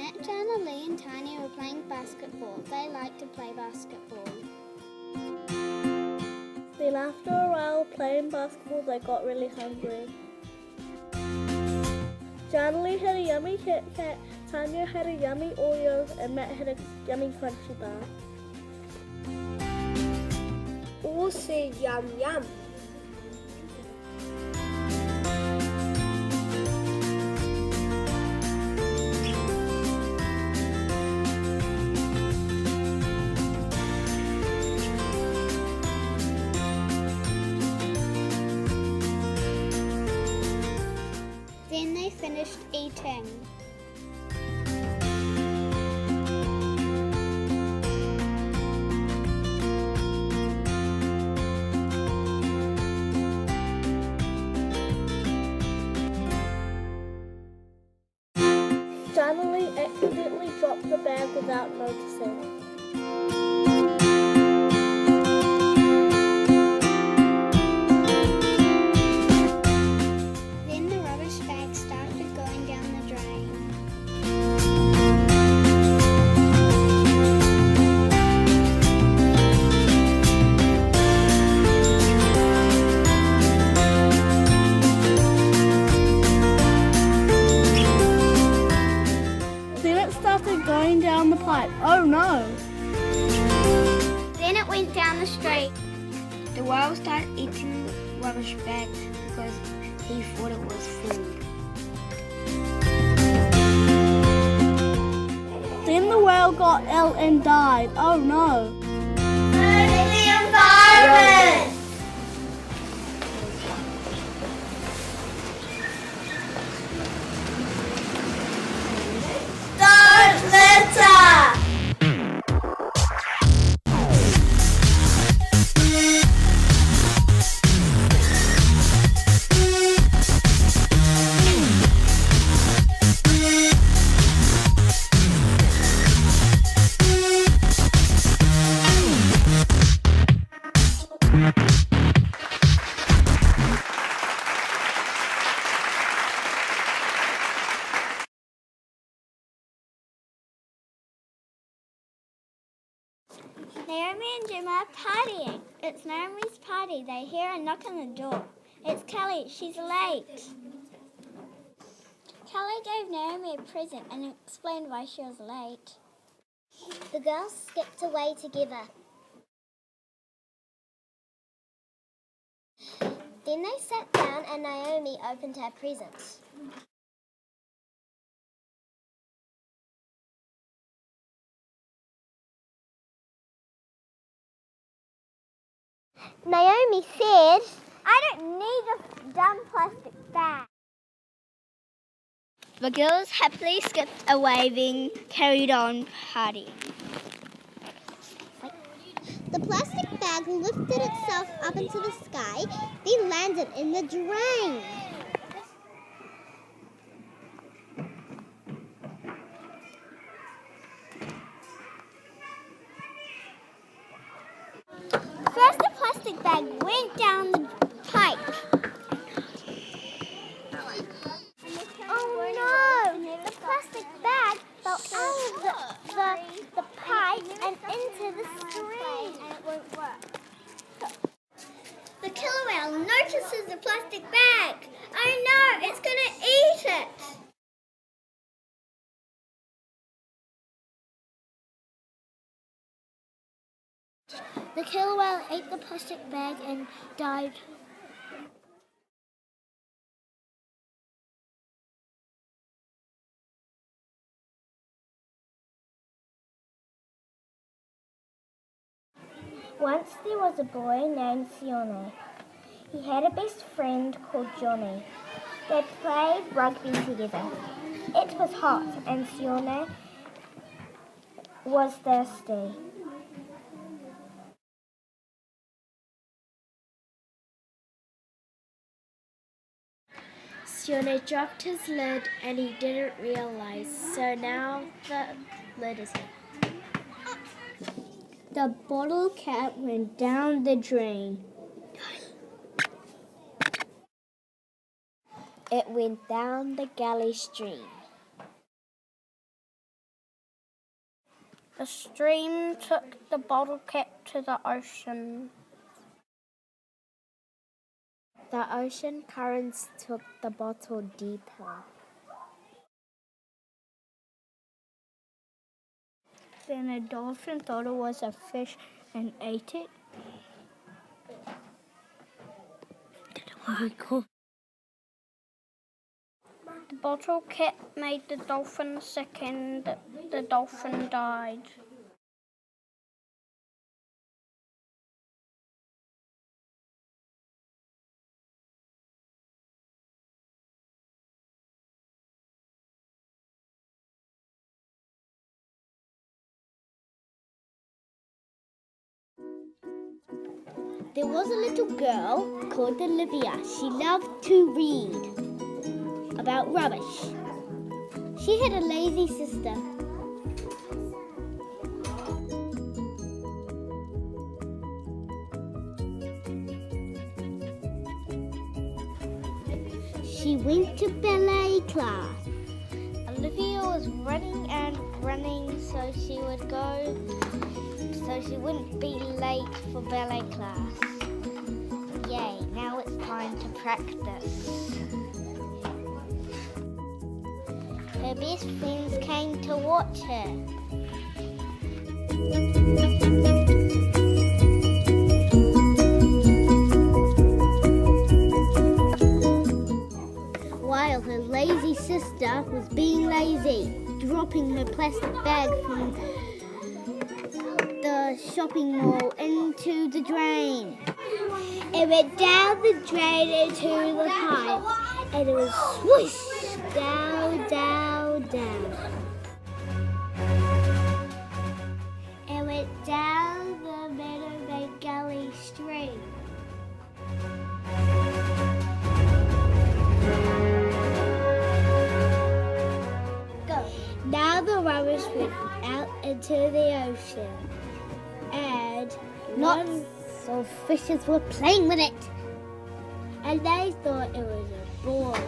Annette, Jana, Lee and Tanya were playing basketball. They liked to play basketball. Then after a while playing basketball, they got really hungry. Jana Lee had a yummy Kit Kat, Tanya had a yummy Oreos, and Matt had a yummy crunchy bar. All said yum yum. Then they finished eating. Jana Lee accidentally dropped the bag without noticing. Then the rubbish bag started going down the drain. Then it started going down the pipe. Oh no! Then it went down the street. The whale started eating the rubbish bag because he thought it was food. Then the whale got ill and died. Oh no! Save the environment! Don't litter! Naomi and Jim are partying. It's Naomi's party. They hear a knock on the door. It's Kelly. She's late. Kelly gave Naomi a present and explained why she was late. The girls skipped away together. Then they sat down and Naomi opened her present. Naomi said, "I don't need a dumb plastic bag." The girls happily skipped away, then carried on partying. The plastic bag lifted itself up into the sky, then landed in the drain. First, the plastic bag went down the pipe. Oh no! The plastic bag fell out of the pipe and into the stream. And it won't work. The killer whale notices the plastic bag. Oh no! It's going to eat it. The killer whale ate the plastic bag and died. Once there was a boy named Sione. He had a best friend called Johnny. They played rugby together. It was hot and Sione was thirsty. Sione dropped his lid and he didn't realize, so now the lid is here. The bottle cap went down the drain. It went down the galley stream. The stream took the bottle cap to the ocean. The ocean currents took the bottle deeper. Then a dolphin thought it was a fish and ate it. The bottle cap made the dolphin sick and the dolphin died. There was a little girl called Olivia. She loved to read about rubbish. She had a lazy sister. She went to ballet class. Olivia was running and running so she wouldn't be late for ballet class. Yay, now it's time to practice. Her best friends came to watch her. While her lazy sister was being lazy, dropping her plastic bag from the shopping mall into the drain. It went down the drain into the pipe, and it was swoosh, down, down, down. It went down the Meadow Bay Gully stream. Go. Now the rubbish went out into the ocean, and lots of fishes were playing with it. And they thought it was a ball.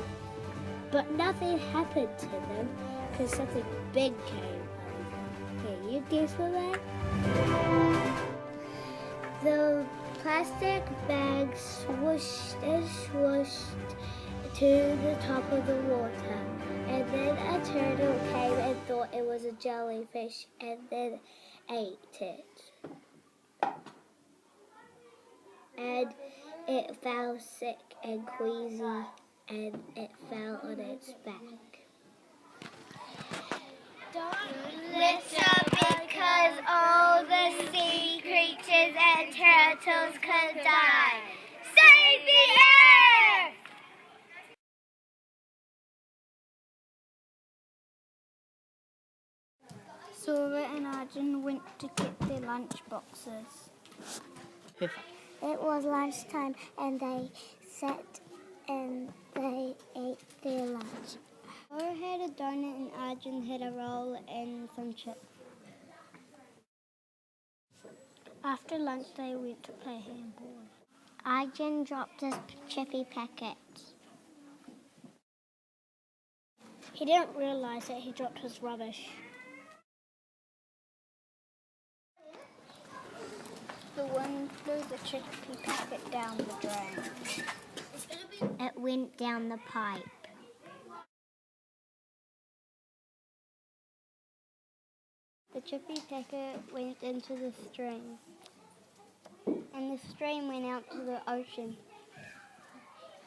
But nothing happened to them because something big came. Can you guess what that? The plastic bag swooshed and swooshed to the top of the water. And then a turtle came and thought it was a jellyfish and then ate it. And it fell sick and queasy, and it fell on its back. Don't litter because all the sea creatures and turtles could die. Save the earth! Sora and Arjun went to get their lunch boxes. It was lunchtime and they sat and they ate their lunch. Sora had a donut and Arjun had a roll and some chips. After lunch they went to play handball. Arjun dropped his chippy packet. He didn't realise that he dropped his rubbish. The wind blew the chippy packet down the drain. It went down the pipe. The chippy packet went into the stream, and the stream went out to the ocean.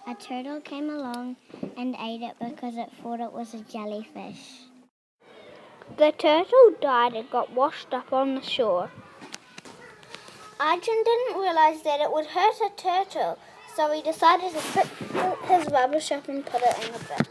A turtle came along and ate it because it thought it was a jellyfish. The turtle died and got washed up on the shore. Arjun didn't realise that it would hurt a turtle, so he decided to pick his rubbish up and put it in the bin.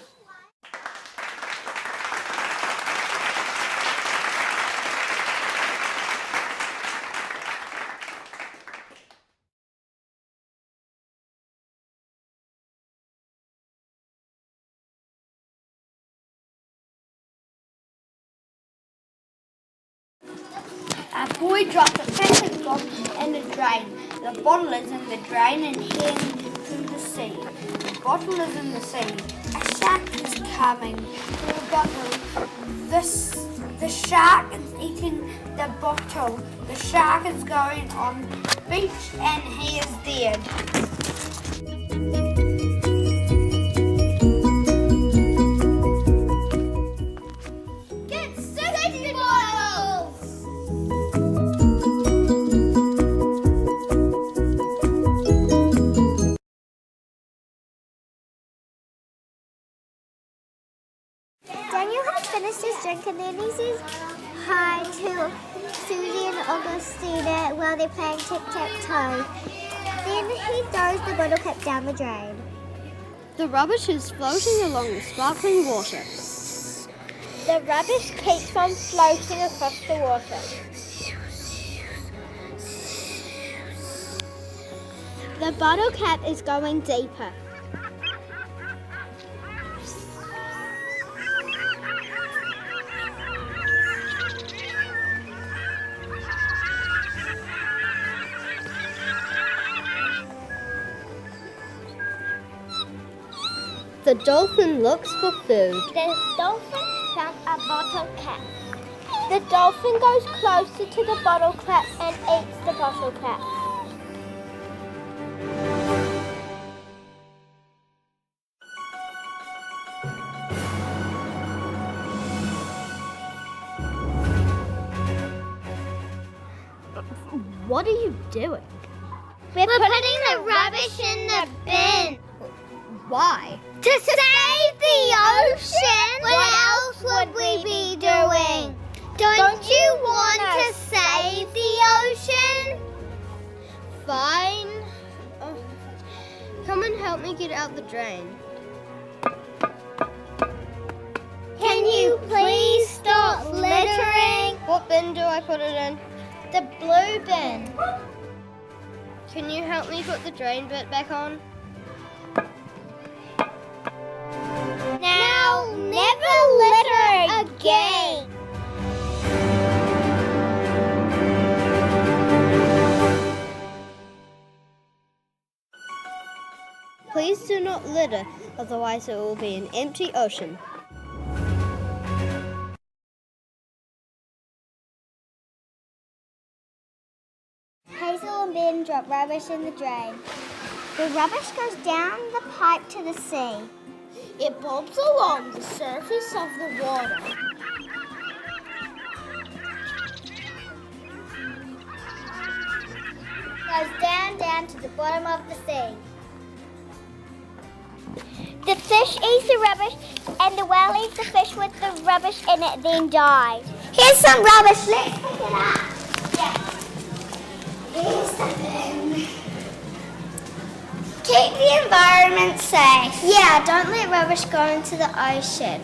A boy dropped a plastic bottle in the drain. The bottle is in the drain and heading to the sea. The bottle is in the sea. A shark is coming to the bottle. This The shark is eating the bottle. The shark is going on the beach and he is dead. Get safety bottles! Daniel has finished his drink and then he says hi to Susie and Augustina while they're playing tic-tac-toe. Then he throws the bottle cap down the drain. The rubbish is floating along the sparkling water. The rubbish keeps on floating across the water. The bottle cap is going deeper. The dolphin looks for food. The dolphin found a bottle cap. The dolphin goes closer to the bottle cap and eats the bottle cap. What are you doing? We're putting the rubbish in the bin. Why? To save the ocean! What else would we be doing? Don't you want to save the ocean? Fine. Come and help me get out the drain. Can you please stop littering? What bin do I put it in? The blue bin. Can you help me put the drain bit back on? Now, never litter again. Please do not litter, otherwise it will be an empty ocean. Hazel and Ben drop rubbish in the drain. The rubbish goes down the pipe to the sea. It bobs along the surface of the water. Goes down to the bottom of the sea. The fish eats the rubbish and the whale eats the fish with the rubbish in it, then dies. Here's some rubbish, let's pick it up. Yeah. Here's the bin. Keep the environment safe. Yeah, don't let rubbish go into the ocean.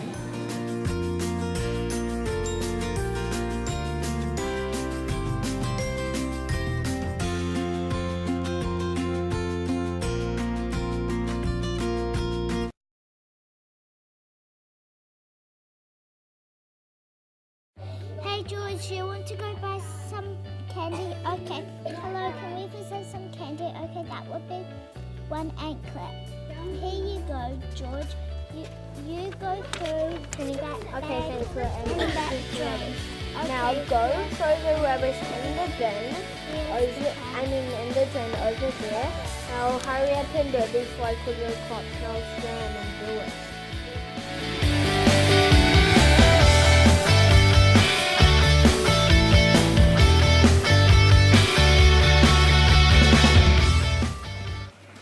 Hey George, you want to go buy some candy? Okay. Hello, can we please have some candy? Okay, that would be one anklet. Here you go, George. You go through that Okay, bag thanks for in that drain. Now go throw the rubbish in the bin, in the drain over there. Now hurry up and do it before I put your cocktails down and do it.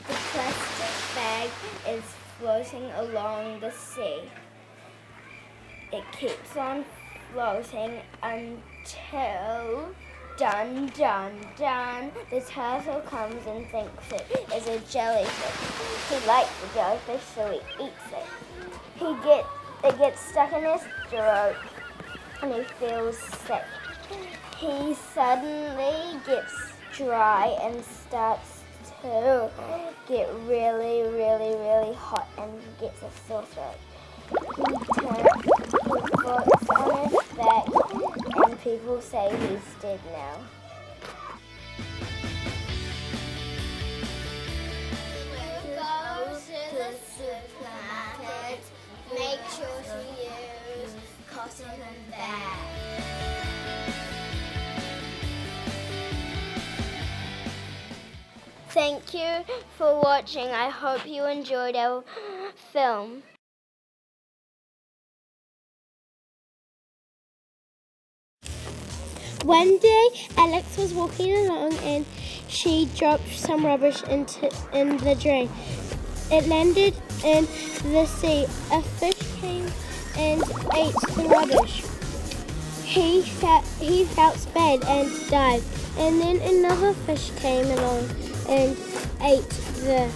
The plastic bag is floating along the sea. It keeps on floating until done. The turtle comes and thinks it is a jellyfish. He likes the jellyfish, so he eats it. It gets stuck in his throat and he feels sick. He suddenly gets dry and starts to get really, really, really hot and gets a sore throat. He floats on his back and people say he's dead now. Go to the supermarket, make sure to use hotter than bad. Thank you for watching. I hope you enjoyed our film. One day, Alex was walking along and she dropped some rubbish in the drain. It landed in the sea. A fish came and ate the rubbish. He felt bad and died. And then another fish came along and ate the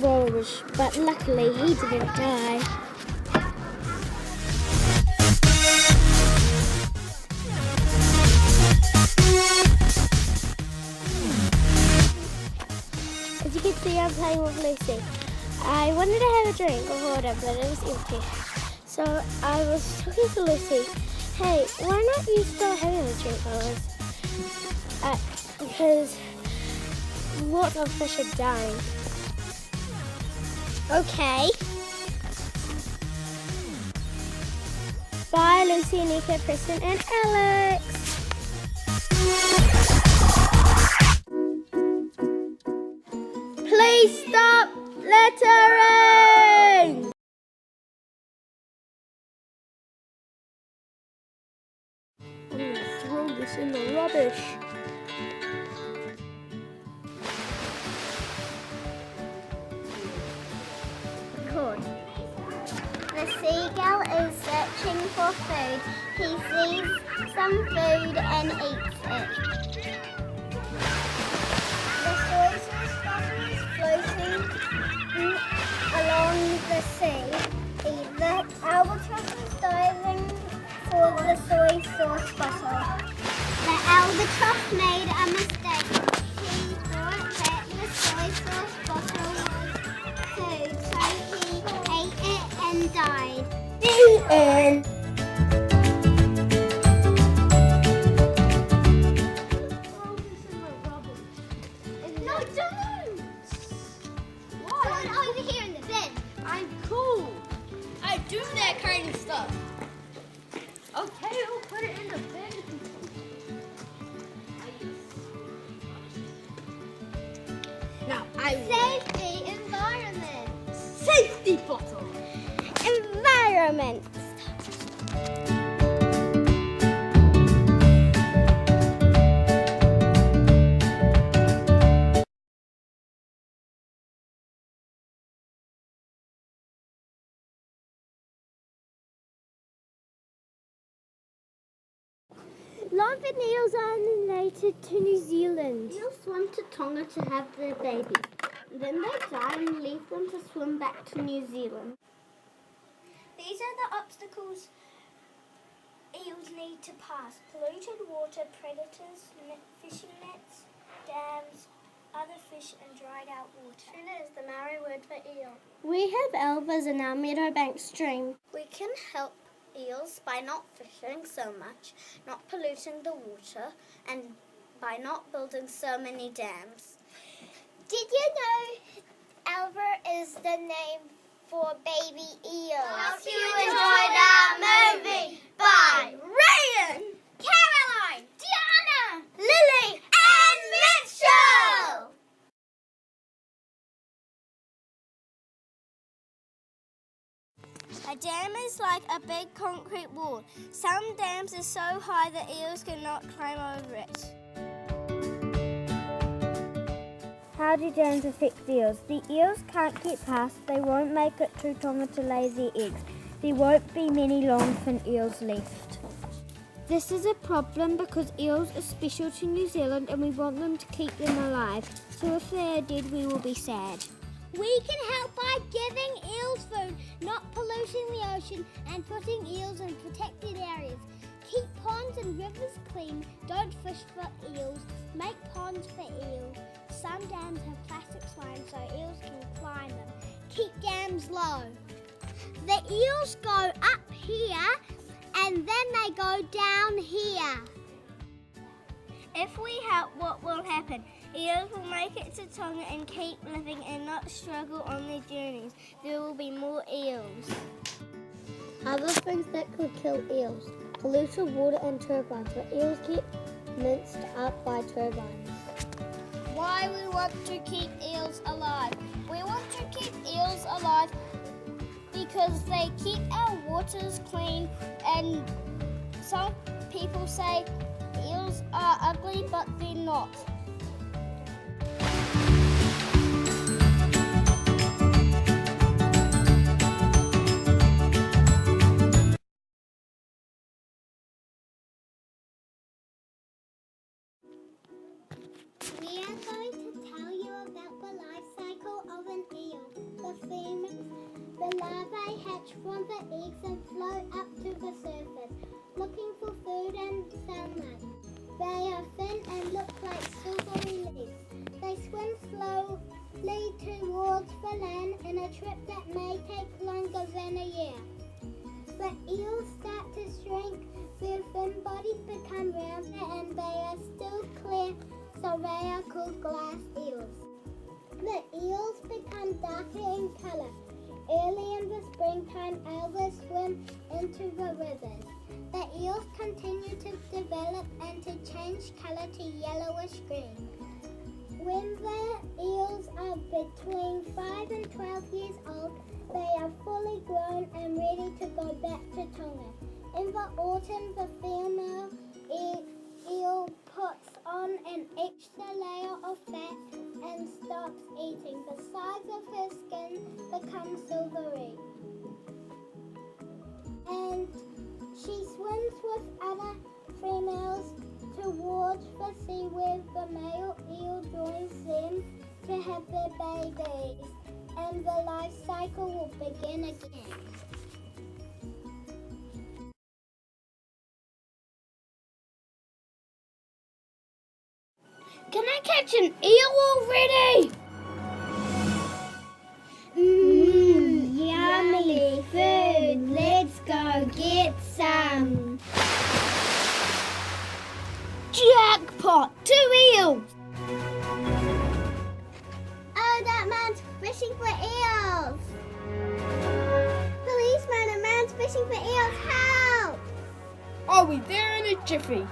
rubbish. But luckily, he didn't die. As you can see, I'm playing with Lucy. I wanted to have a drink of water, but it was empty. So I was talking to Lucy. Hey, why not you start having a drink, Lois? Because lots of fish are dying. Okay. Bye, Lucy, Anika, Kristen, and Alex. Please stop littering! I'm going to throw this in the rubbish. Good. The seagull is searching for food. He sees some food and eats it. The soy sauce bottle is floating along the sea. The albatross is diving for the soy sauce bottle. The albatross made a mistake. He thought that the soy sauce bottle was food, so he ate it and died. The end. No, don't! What? Over here in the bin. I'm cool. I do that kind of stuff. Okay, we'll put it in the bin. Now I Safety, environment. safety bottle. Environment. Longfin eels are native to New Zealand. Eels swim to Tonga to have their baby. Then they die and leave them to swim back to New Zealand. These are the obstacles eels need to pass. Polluted water, predators, fishing nets, dams, other fish and dried out water. Tuna is the Maori word for eel. We have elvers in our Meadowbank stream. We can help eels by not fishing so much, not polluting the water, and by not building so many dams. Did you know Elver is the name for baby eels? Hope you enjoyed our movie by Ryan, Caroline, Diana, Lily, and Mitchell! A dam is like a big concrete wall. Some dams are so high that eels cannot climb over it. How do dams affect eels? The eels can't get past. They won't make it to Tonga to lay their eggs. There won't be many longfin eels left. This is a problem because eels are special to New Zealand and we want them to keep them alive. So if they are dead, we will be sad. We can help by giving eels food, not polluting the ocean, and putting eels in protected areas. Keep ponds and rivers clean. Don't fish for eels. Make ponds for eels. Some dams have plastic lines so eels can climb them. Keep dams low. The eels go up here and then they go down here. If we help, what will happen? Eels will make it to Tonga and keep living and not struggle on their journeys. There will be more eels. Other things that could kill eels: polluted water and turbines, but eels get minced up by turbines. Why we want to keep eels alive? We want to keep eels alive because they keep our waters clean, and some people say eels are ugly, but they're not. We are going to tell you about the life cycle of an eel. The larvae hatch from the eggs and float up to the surface, looking for food and sunlight. They are thin and look like silvery leaves. They swim slowly towards the land in a trip that may take longer than a year. The eels start to shrink, their thin bodies become rounder, and they are still clear, so they are called glass eels. The eels become darker in colour. Early in the springtime, eels swim into the rivers. The eels continue to develop and to change colour to yellowish green. When the eels are between 5 and 12 years old, they are fully grown and ready to go back to Tonga. In the autumn, the female eel puts on an extra layer of fat and stops eating. The sides of her skin become silvery, and she swims with other females towards the sea where the male eel joins them to have their babies, and the life cycle will begin again. Can I catch an eel already? Yummy food. Let's go get some. Jackpot! 2 eels! Oh, that man's fishing for eels. Policeman, a man's fishing for eels. Help! Are we there in a jiffy?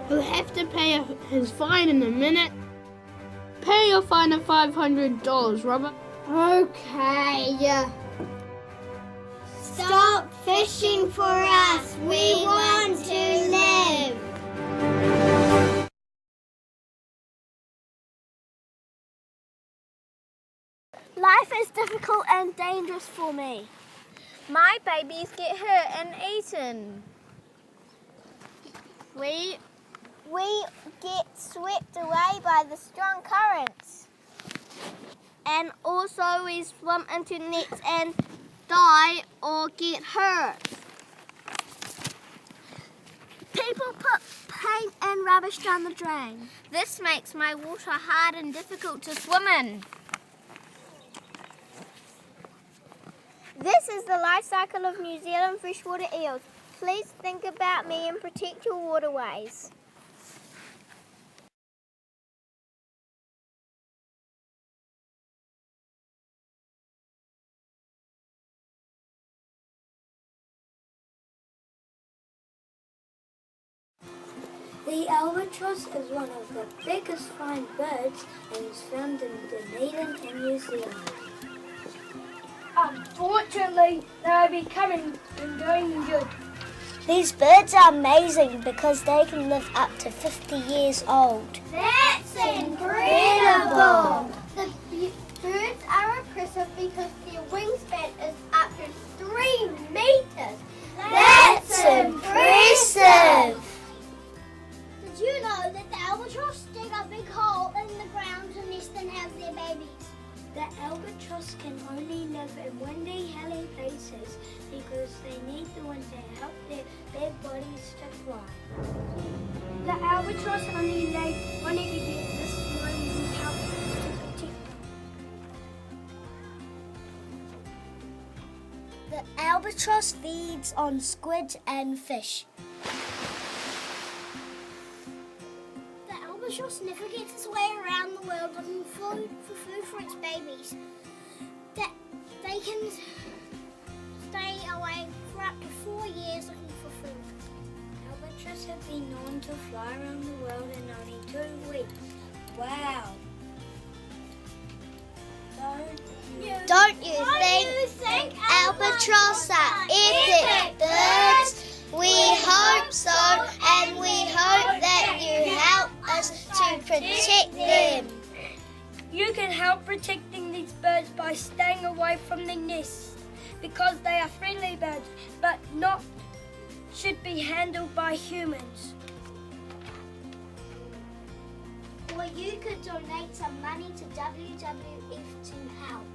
He'll have to pay his fine in a minute. Pay your fine of $500, Robert. Okay. Stop fishing for us. We want to live. Life is difficult and dangerous for me. My babies get hurt and eaten. We get swept away by the strong currents. And also we swim into nets and die or get hurt. People put paint and rubbish down the drain. This makes my water hard and difficult to swim in. This is the life cycle of New Zealand freshwater eels. Please think about me and protect your waterways. The albatross is one of the biggest flying birds and is found in Dunedin in New Zealand. Unfortunately, they're becoming and going good. These birds are amazing because they can live up to 50 years old. That's incredible! The birds are impressive because their wingspan is up to 3 meters. That's impressive! Did you know that the albatross dig a big hole in the ground to nest and have their babies? The albatross can only live in windy, hilly places because they need the wind to help their big bodies to fly. The albatross only lay when it get this wind to help to protect. The albatross feeds on squid and fish. albatross never gets its way around the world looking for food for its babies. That they can stay away for up to 4 years looking for food. Albatross have been known to fly around the world in only 2 weeks. Wow. Don't you think albatross are epic birds? We hope so, and we hope that you help us to protect them. You can help protecting these birds by staying away from the nests because they are friendly birds, but not should be handled by humans. Or you could donate some money to WWF to help.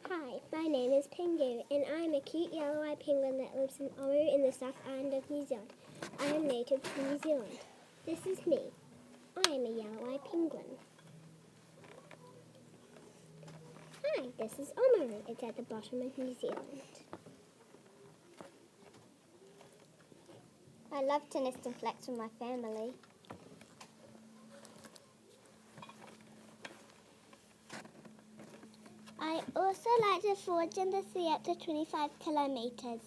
Hi, my name is Pingu, and I am a cute yellow-eyed penguin that lives in Oru in the South Island of New Zealand. I am native to New Zealand. This is me. I am a yellow-eyed penguin. Hi, this is Oamaru. It's at the bottom of New Zealand. I love to nest and flex with my family. I also like to forage in the sea up to 25 kilometers.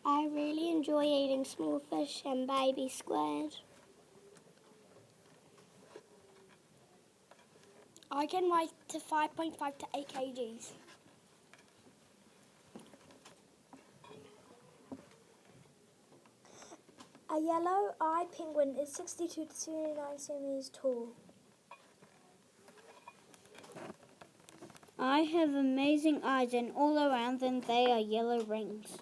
I really enjoy eating small fish and baby squid. I can weigh to 5.5 to 8 kgs. A yellow-eyed penguin is 62 to 79 centimeters tall. I have amazing eyes, and all around them they are yellow rings.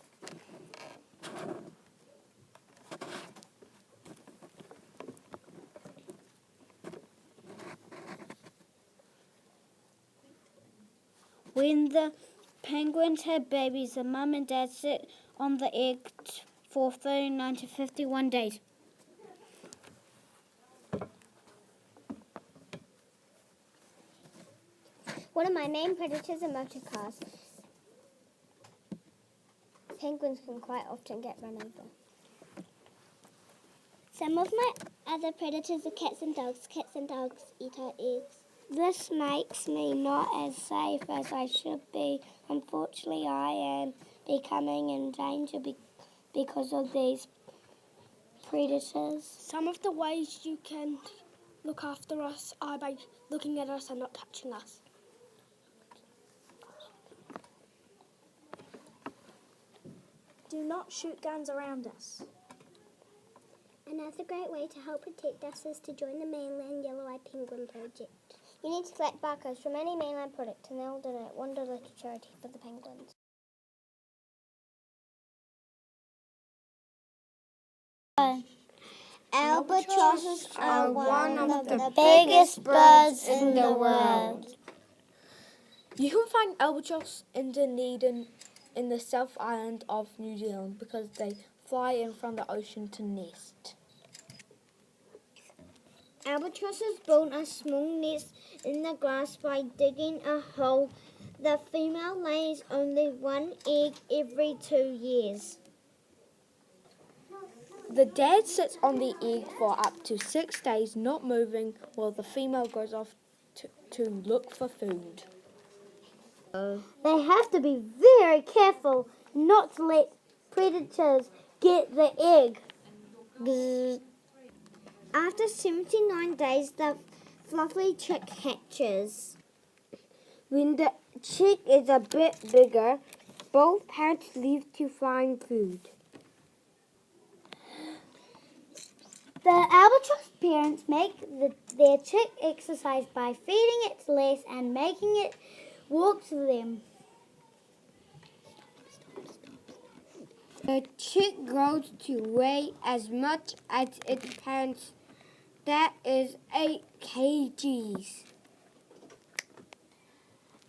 When the penguins have babies, the mum and dad sit on the egg for 39 to 51 days. One of my main predators are motor cars. Penguins can quite often get run over. Some of my other predators are cats and dogs. Cats and dogs eat our eggs. This makes me not as safe as I should be. Unfortunately, I am becoming in danger because of these predators. Some of the ways you can look after us are by looking at us and not touching us. Do not shoot guns around us. Another great way to help protect us is to join the Mainland Yellow-Eyed Penguin Project. You need to collect barcodes from any mainland product and they'll donate $1 to charity for the penguins. Albatrosses are one of the biggest birds in the world. You can find albatross in Dunedin in the South Island of New Zealand because they fly in from the ocean to nest. Albatrosses build a small nest in the grass by digging a hole. The female lays only one egg every 2 years. The dad sits on the egg for up to 6 days, not moving, while the female goes off to look for food. They have to be very careful not to let predators get the egg. Bzz. After 79 days, the fluffy chick hatches. When the chick is a bit bigger, both parents leave to find food. The albatross parents make their chick exercise by feeding it less and making it walk to them. The chick grows to weigh as much as its parents. That is 8 kgs.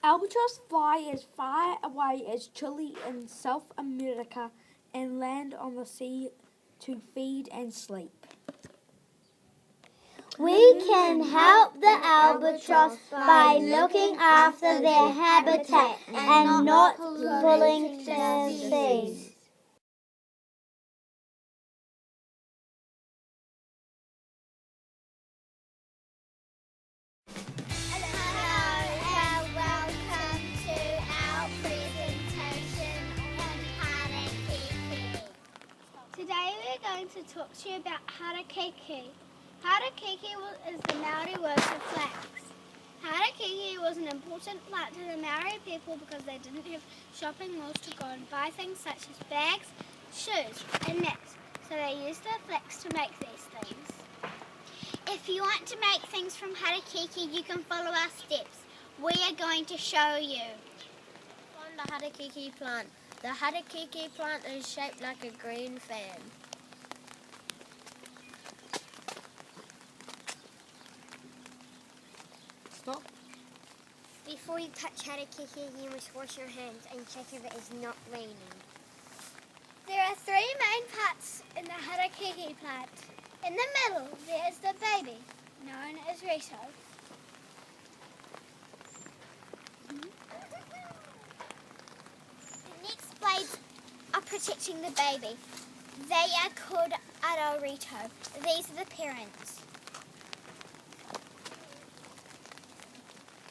Albatross fly as far away as Chile in South America and land on the sea to feed and sleep. We can help the albatross by looking after their habitat and not pulling their seeds. Hello, welcome to our presentation on Harakeke. Today we're going to talk to you about Harakeke. Harakeke is the Maori word for flax. Harakeke was an important plant to the Maori people because they didn't have shopping malls to go and buy things such as bags, shoes and nets. So they used the flax to make these things. If you want to make things from Harakeke, you can follow our steps. We are going to show you. On the Harakeke plant. The Harakeke plant is shaped like a green fan. Stop. Before you touch Harakeke, you must wash your hands and check if it is not raining. There are three main parts in the Harakeke plant. In the middle, there is the baby, known as Rito. The next blades are protecting the baby. They are called arorito. These are the parents.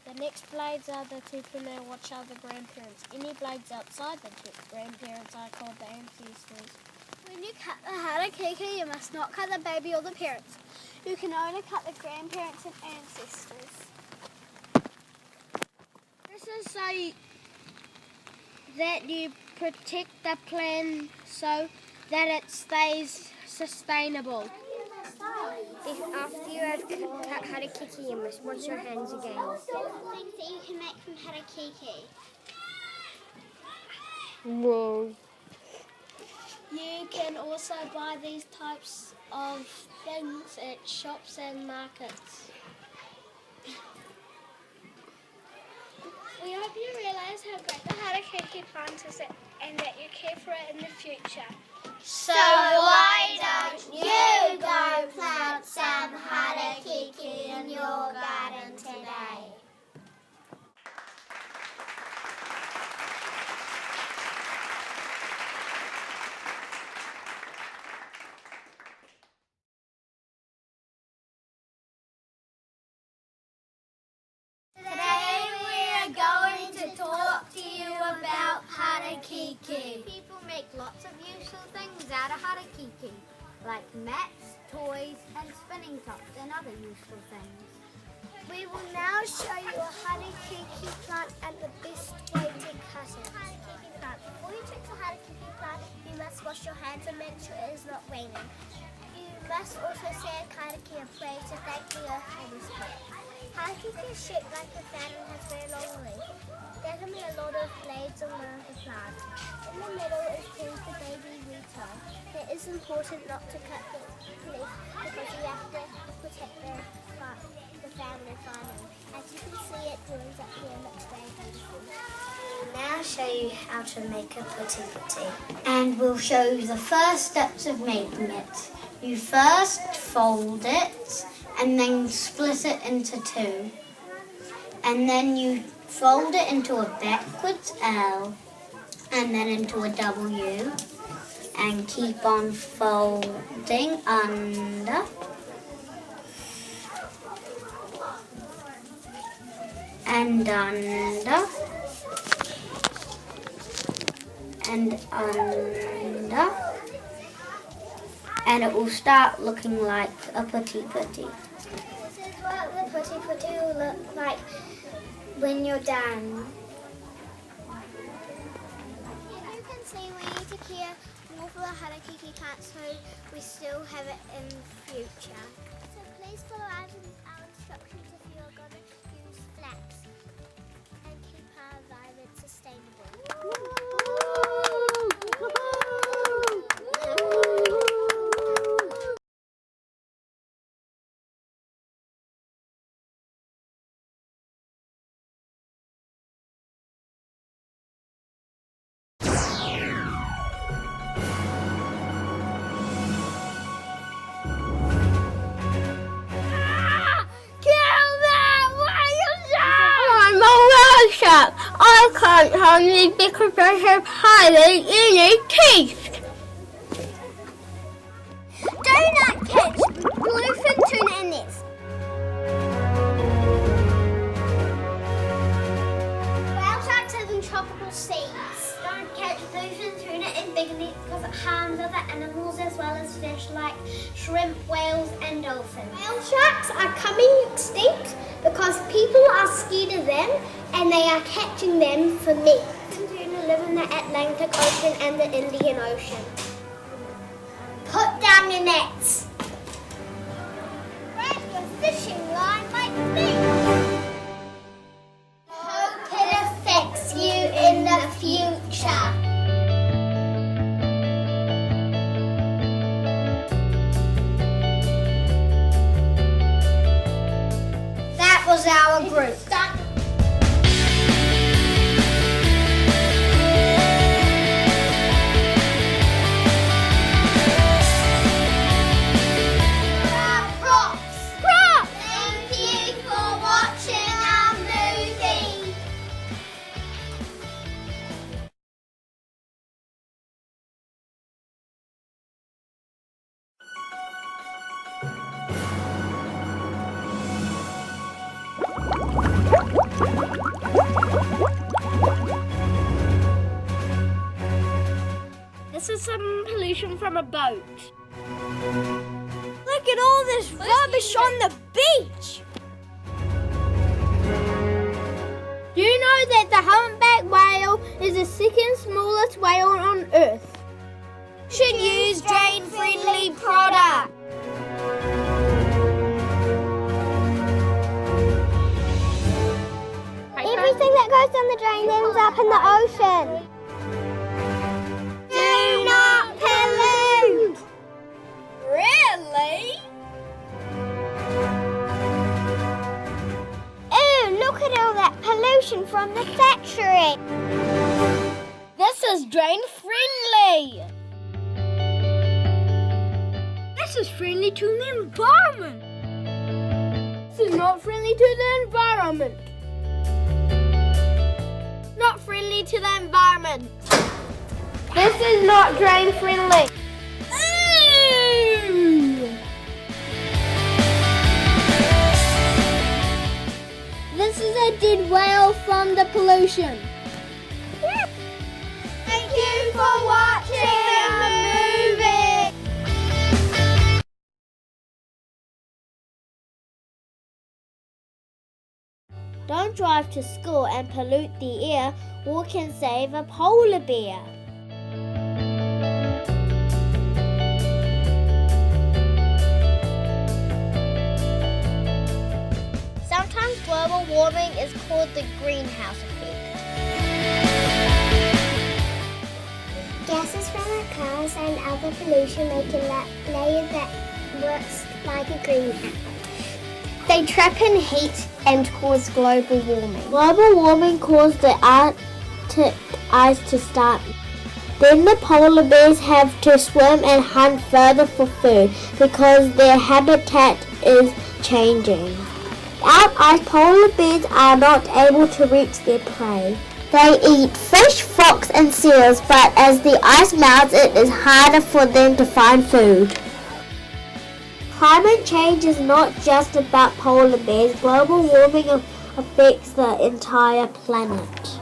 The next blades are the tupuna, which are the grandparents. Any blades outside the grandparents are called the ancestors. When you cut the Harakeke, you must not cut the baby or the parents. You can only cut the grandparents and ancestors. This is so that you protect the plant so that it stays sustainable. After you have cut Harakeke, you must wash your hands again. Things that you can make from Harakeke. Whoa. You can also buy these types of things at shops and markets. We hope you realise how great the Harakeke plant is and that you care for it in the future. So why don't you go plant some Harakeke in your garden today? Today we are going to talk to you about Harakeke. People make lots of useful things out of Harakeke, like mats, toys, and spinning tops and other useful things. We will now show you a Harakeke plant and the best way to cut it. Harakeke plant. Before you touch the Harakeke plant, you must wash your hands and make sure it is not raining. You must also say a kairaki of prayer to thank the earth for this plant. Harakeke is shaped like a fan and has very long leaves. There can be a lot of blades around the plant. In the middle is pinned the baby Rito. It is important not to cut the leaf because you have to protect the family farming. As you can see, it grows up here and looks very beautiful. Now show you how to make a putti putti. And we'll show you the first steps of making it. You first fold it and then split it into two. And then you fold it into a backwards L and then into a W and keep on folding under. And under. And under. And it will start looking like a putti putti. This is what the putti putti will look like when you're done. You can see we need to care more for the Harakeke plant so we still have it in the future. So please follow our instructions if you are going to use flax and keep our environment sustainable. I can't hungry because I have hardly any teeth. Do not catch bluefin tuna in nets. Whale sharks live in tropical seas. Don't catch bluefin tuna in big nets because it harms other animals as well as fish like shrimp, whales and dolphins. Whale sharks are coming extinct because people are scared of them and they are catching them for meat. Tuna live in the Atlantic Ocean and the Indian Ocean. Put down your nets. Grab your fishing line like me. Hope it affects you in the future. That was our group. Thank you for watching our movie. This is some pollution from a boat. Look at all this rubbish on the beach. Do you know that the humpback whale is the second smallest whale on Earth? Should use drain-friendly product. Everything that goes down the drain ends up in the ocean. Do not pollute! Really? Ew, look at all that pollution from the factory. This is drain-friendly. This is friendly to the environment. This is not friendly to the environment. Not friendly to the environment. This is not drain friendly. This is a dead whale from the pollution. Thank you for watching the movie. Don't drive to school and pollute the air. Walk and save a polar bear. Sometimes global warming is called the greenhouse effect. Gases from our cars and other pollution make a layer that works like a greenhouse. They trap in heat and cause global warming. Global warming caused the Arctic ice to start. Then the polar bears have to swim and hunt further for food because their habitat is changing. Without ice, polar bears are not able to reach their prey. They eat fish, frogs and seals, but as the ice melts, it is harder for them to find food. Climate change is not just about polar bears. Global warming affects the entire planet.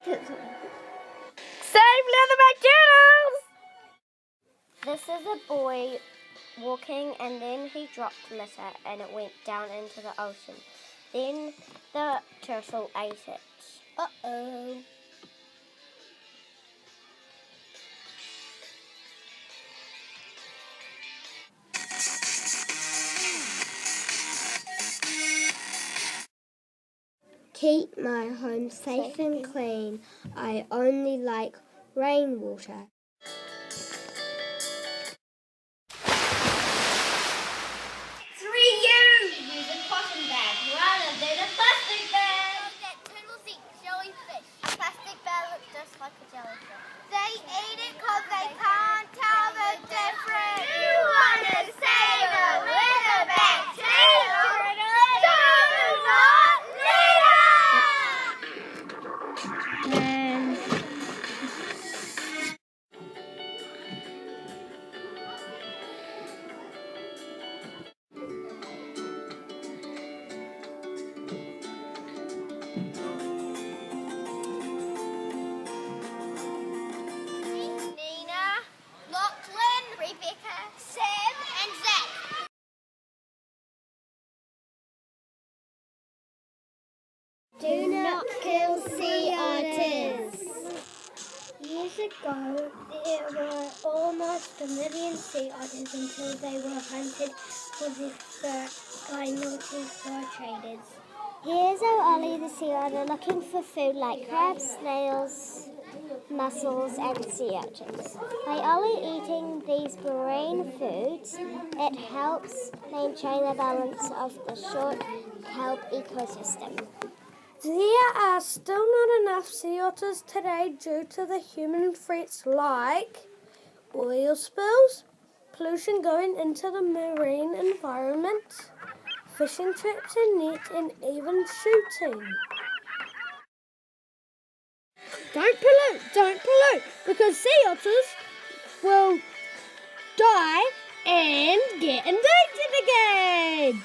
Save Leatherback Journals! This is a boy walking and then he dropped litter and it went down into the ocean. Then the turtle ate it. Uh-oh. Keep my home safe and clean. I only like rainwater. Use a cotton bag rather than a plastic bag. That turtles eat jellyfish. A plastic bag looks just like a jellyfish. They eat it because they can't tell the difference. You want to save a little and Nina, Lachlan, Rebecca, Sam, and Zach. do not kill sea otters. Years ago, there were almost 1 million sea otters until they were hunted for their fur by naughty fur traders. Here's Ollie the sea otter looking for food like crabs, snails, mussels and sea urchins. By Ollie eating these marine foods, it helps maintain the balance of the short kelp ecosystem. There are still not enough sea otters today due to the human threats like oil spills, pollution going into the marine environment, fishing traps and nets, and even shooting. Don't pollute, because sea otters will die and get endangered again.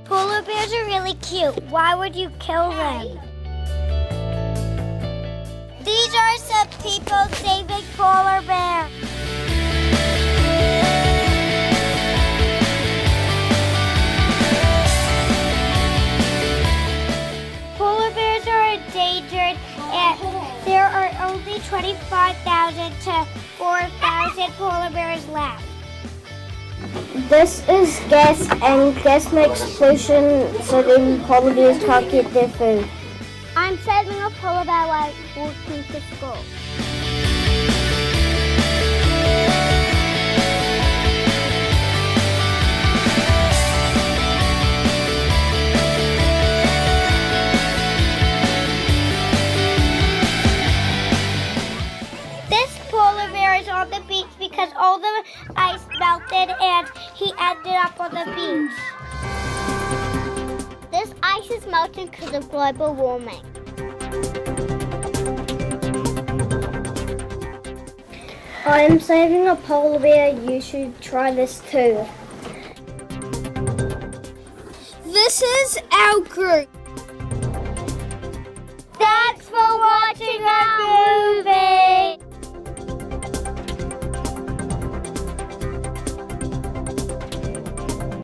Polar bears are really cute. Why would you kill them? These are some people saving polar bears. Polar bears are endangered and there are only 25,000 to 4,000 polar bears left. This is gas, and gas makes pollution, so then polar bears can't get their food. I'm saving a polar bear while walking to school. This polar bear is on the beach because all the ice melted and he ended up on the beach. This ice is melting because of global warming. I'm saving a polar bear. You should try this too. This is our group.